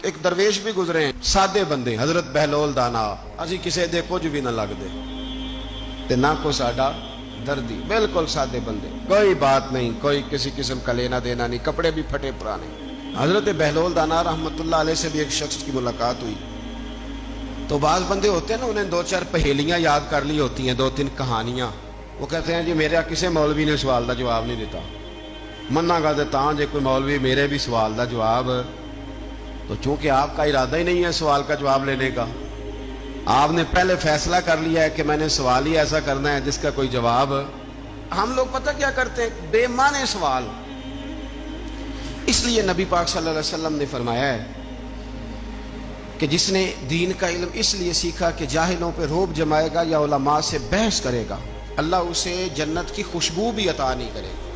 ایک درویش بھی گزرے ہیں، سادے بندے، حضرت بہلول دانا، اسی کسے دے کچھ بھی نہ لگ دے تے نہ کو ساڈا دردی، بالکل سادے بندے، کوئی بات نہیں، کوئی کسی قسم کا لینا دینا نہیں، کپڑے بھی پھٹے پرانے۔ حضرت بہلول دانا رحمت اللہ علیہ سے بھی ایک شخص کی ملاقات ہوئی تو بعض بندے ہوتے ہیں نا، انہیں دو چار پہیلیاں یاد کر لی ہوتی ہیں، دو تین کہانیاں، وہ کہتے ہیں جی میرے کسی مولوی نے سوال دا جواب نہیں دیتا، منا گا دیتا ہوں جی کوئی مولوی میرے بھی سوال دا جواب، تو چونکہ آپ کا ارادہ ہی نہیں ہے سوال کا جواب لینے کا، آپ نے پہلے فیصلہ کر لیا ہے کہ میں نے سوال ہی ایسا کرنا ہے جس کا کوئی جواب، ہم لوگ پتہ کیا کرتے ہیں، بے معنی سوال۔ اس لیے نبی پاک صلی اللہ علیہ وسلم نے فرمایا ہے کہ جس نے دین کا علم اس لیے سیکھا کہ جاہلوں پہ رعب جمائے گا یا علماء سے بحث کرے گا، اللہ اسے جنت کی خوشبو بھی عطا نہیں کرے گا۔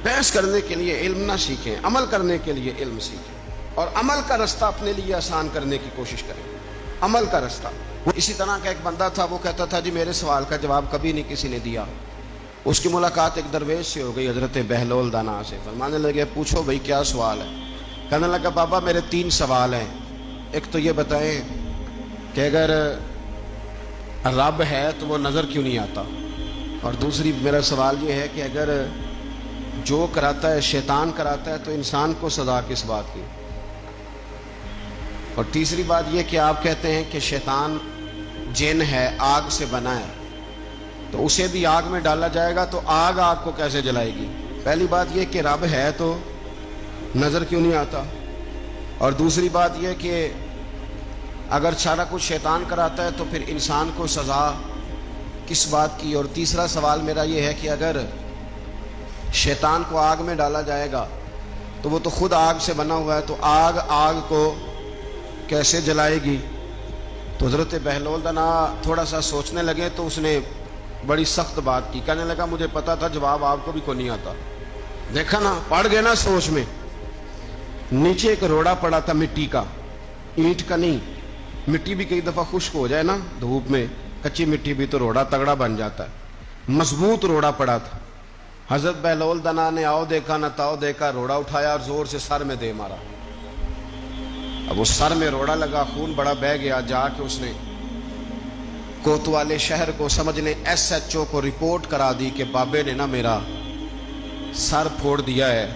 بحث کرنے کے لیے علم نہ سیکھیں، عمل کرنے کے لیے علم سیکھیں، اور عمل کا رستہ اپنے لیے آسان کرنے کی کوشش کریں، عمل کا رستہ۔ اسی طرح کا ایک بندہ تھا، وہ کہتا تھا جی میرے سوال کا جواب کبھی نہیں کسی نے دیا۔ اس کی ملاقات ایک درویش سے ہو گئی، حضرت بہلول دانا سے، فرمانے لگے پوچھو بھائی کیا سوال ہے؟ کہنے لگا بابا میرے 3 سوال ہیں، ایک تو یہ بتائیں کہ اگر رب ہے تو وہ نظر کیوں نہیں آتا، اور دوسری میرا سوال یہ ہے کہ اگر جو کراتا ہے شیطان کراتا ہے تو انسان کو سزا کس بات کی، اور تیسری بات یہ کہ آپ کہتے ہیں کہ شیطان جن ہے، آگ سے بنا ہے، تو اسے بھی آگ میں ڈالا جائے گا تو آگ آگ کو کیسے جلائے گی؟ پہلی بات یہ کہ رب ہے تو نظر کیوں نہیں آتا، اور دوسری بات یہ کہ اگر سارا کچھ شیطان کراتا ہے تو پھر انسان کو سزا کس بات کی، اور تیسرا سوال میرا یہ ہے کہ اگر شیطان کو آگ میں ڈالا جائے گا تو وہ تو خود آگ سے بنا ہوا ہے، تو آگ آگ کو کیسے جلائے گی؟ تو حضرت بہلول دانا تھوڑا سا سوچنے لگے تو اس نے بڑی سخت بات کی، کہنے لگا مجھے پتا تھا جواب آپ کو بھی کوئی نہیں آتا، دیکھا نا پڑ گئے نا سوچ میں۔ نیچے ایک روڑا پڑا تھا مٹی کا، اینٹ کا نہیں، مٹی بھی کئی دفعہ خشک ہو جائے نا دھوپ میں، کچی مٹی بھی تو روڑا تگڑا بن جاتا ہے، مضبوط روڑا پڑا تھا۔ حضرت بہلول دانا نے آؤ دیکھا نہ تاؤ دیکھا، روڑا اٹھایا اور زور سے سر میں دے مارا، اب اس سر میں روڑا لگا، خون بڑا بہہ گیا، جا کے اس نے کوتوالے شہر کو سمجھنے SHO کو رپورٹ کرا دی کہ بابے نے نا میرا سر پھوڑ دیا ہے۔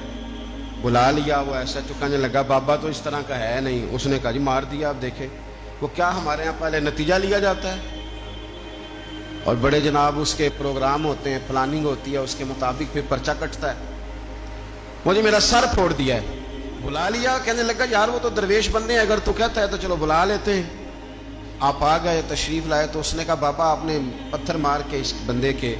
بلا لیا، وہ SHO کہنے لگا بابا تو اس طرح کا ہے نہیں، اس نے کہا جی مار دیا، آپ دیکھیں وہ کیا ہمارے ہاں پہلے نتیجہ لیا جاتا ہے، اور بڑے جناب اس کے پروگرام ہوتے ہیں، پلاننگ ہوتی ہے، اس کے مطابق پھر پرچہ کٹتا ہے، مجھے میرا سر پھوڑ دیا ہے۔ بلا لیا، کہنے لگا یار وہ تو درویش بندے ہیں، اگر تو کہتا ہے تو چلو بلا لیتے ہیں۔ آپ آ گئے، تشریف لائے، تو اس نے کہا بابا آپ نے پتھر مار کے اس بندے کے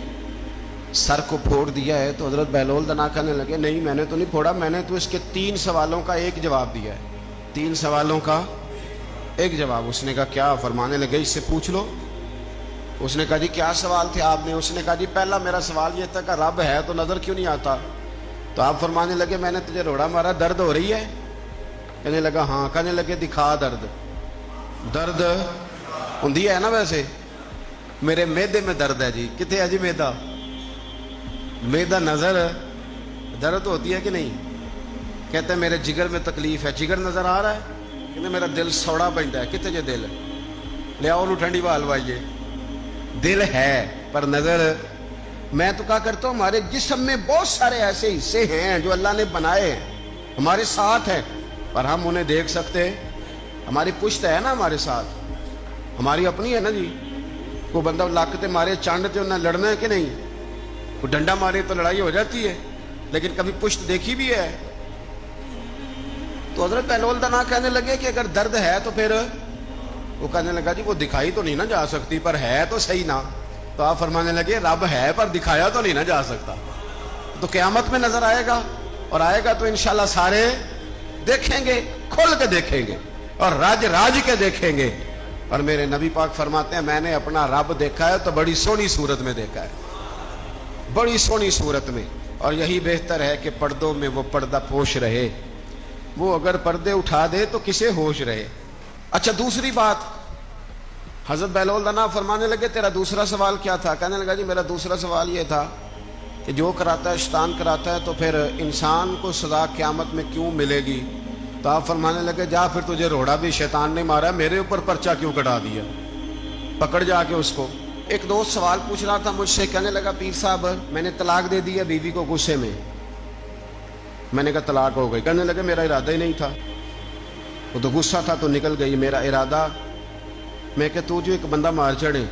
سر کو پھوڑ دیا ہے، تو حضرت بہلول دانا کہنے لگے نہیں میں نے تو نہیں پھوڑا، میں نے تو اس کے 3 سوالوں کا ایک جواب دیا ہے، 3 سوالوں کا ایک جواب۔ اس نے کہا کیا؟ فرمانے لگے اس سے پوچھ لو۔ اس نے کہا جی کیا سوال تھے آپ نے؟ اس نے کہا جی پہلا میرا سوال یہ تھا کہ رب ہے تو نظر کیوں نہیں آتا، تو آپ فرمانے لگے میں نے تجھے روڑا مارا، درد ہو رہی ہے؟ کہنے لگا ہاں۔ کہنے لگے دکھا درد۔ درد ہوندی ہے نا ویسے؟ میرے میدے میں درد ہے جی۔ کتنے ہے جی میدا؟ میدا نظر درد ہوتی ہے کہ نہیں؟ کہتے ہیں میرے جگر میں تکلیف ہے، جگر نظر آ رہا ہے؟ کہتے میرا دل سوڑا پیندا ہے، کتنے جے دل لے آؤ ٹھنڈی بال وائیے، دل ہے پر نظر۔ میں تو کہا کرتا ہوں ہمارے جسم میں بہت سارے ایسے حصے ہیں جو اللہ نے بنائے ہیں، ہمارے ساتھ ہیں پر ہم انہیں دیکھ سکتے۔ ہماری پشت ہے نا ہمارے ساتھ، ہماری اپنی ہے نا جی۔ کوئی بندہ لاکتے مارے چانڈتے انہیں لڑنا ہے کہ نہیں؟ کوئی ڈنڈا مارے تو لڑائی ہو جاتی ہے، لیکن کبھی پشت دیکھی بھی ہے؟ تو حضرت بہلول دانا کہنے لگے کہ اگر درد ہے تو پھر، وہ کہنے لگا جی وہ دکھائی تو نہیں نہ جا سکتی پر ہے تو صحیح نا۔ تو آپ فرمانے لگے رب ہے پر دکھایا تو نہیں نہ جا سکتا، تو قیامت میں نظر آئے گا، اور آئے گا تو انشاءاللہ سارے دیکھیں گے، کھل کے دیکھیں گے اور راج راج کے دیکھیں گے۔ اور میرے نبی پاک فرماتے ہیں میں نے اپنا رب دیکھا ہے تو بڑی سونی صورت میں دیکھا ہے، بڑی سونی صورت میں، اور یہی بہتر ہے کہ پردوں میں وہ پردہ پوش رہے، وہ اگر پردے اٹھا دے تو کسے ہوش رہے۔ اچھا دوسری بات، حضرت بہلول دانا فرمانے لگے تیرا دوسرا سوال کیا تھا؟ کہنے لگا جی میرا دوسرا سوال یہ تھا کہ جو کراتا ہے شیطان کراتا ہے تو پھر انسان کو سزا قیامت میں کیوں ملے گی؟ تو آپ فرمانے لگے جا پھر تجھے روڑا بھی شیطان نے مارا، میرے اوپر پرچہ کیوں کٹا دیا، پکڑ جا کے اس کو۔ ایک دوست سوال پوچھ رہا تھا مجھ سے، کہنے لگا پیر صاحب میں نے طلاق دے دی ہے بیوی کو غصے میں۔ میں نے کہا طلاق ہو گئی؟ کہنے لگے میرا ارادہ ہی نہیں تھا، وہ تو غصہ تھا تو نکل گئی، میرا ارادہ۔ میں کہ تو جو ایک بندہ مار چڑھے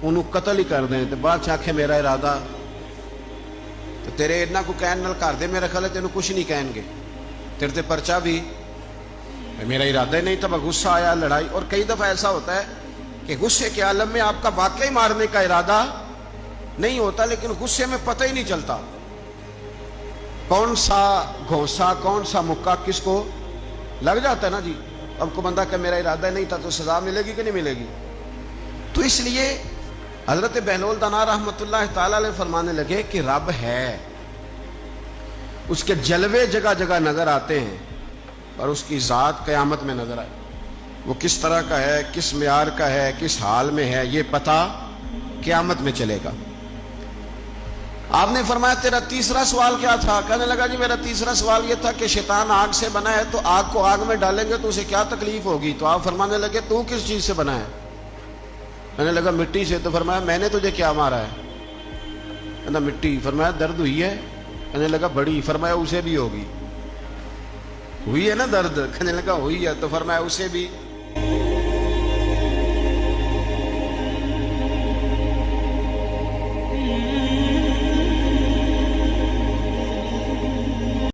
انہوں قتل ہی کر دیں تو بعد چاکھے میرا ارادہ، تو تیرے اتنا کو کہن نال کر دے، میرا خیال ہے تینوں کچھ نہیں کہیں گے، تیرے تے پرچہ بھی، میرا ارادہ ہی نہیں تھا، غصہ آیا، لڑائی۔ اور کئی دفعہ ایسا ہوتا ہے کہ غصے کے عالم میں آپ کا واقعی مارنے کا ارادہ نہیں ہوتا، لیکن غصے میں پتہ ہی نہیں چلتا کون سا گھونسا کون سا مکہ کس کو لگ جاتا ہے نا جی۔ اب کو بندہ کہ میرا ارادہ نہیں تھا تو سزا ملے گی کہ نہیں ملے گی؟ تو اس لیے حضرت بہلول دانا رحمۃ اللہ تعالی علیہ فرمانے لگے کہ رب ہے، اس کے جلوے جگہ جگہ نظر آتے ہیں، اور اس کی ذات قیامت میں نظر آئے، وہ کس طرح کا ہے، کس معیار کا ہے، کس حال میں ہے، یہ پتہ قیامت میں چلے گا۔ آپ نے فرمایا تیرا تیسرا سوال کیا تھا؟ کہنے لگا جی میرا تیسرا سوال یہ تھا کہ شیطان آگ سے بنا ہے تو آگ کو آگ میں ڈالیں گے تو اسے کیا تکلیف ہوگی؟ تو آپ فرمانے لگے تو کس چیز سے بنا ہے؟ کہنے لگا مٹی سے۔ تو فرمایا میں نے تجھے کیا مارا ہے؟ کہنا مٹی۔ فرمایا درد ہوئی ہے؟ کہنے لگا بڑی۔ فرمایا اسے بھی ہوگی؟ ہوئی ہے نا درد؟ کہنے لگا ہوئی ہے۔ تو فرمایا اسے بھی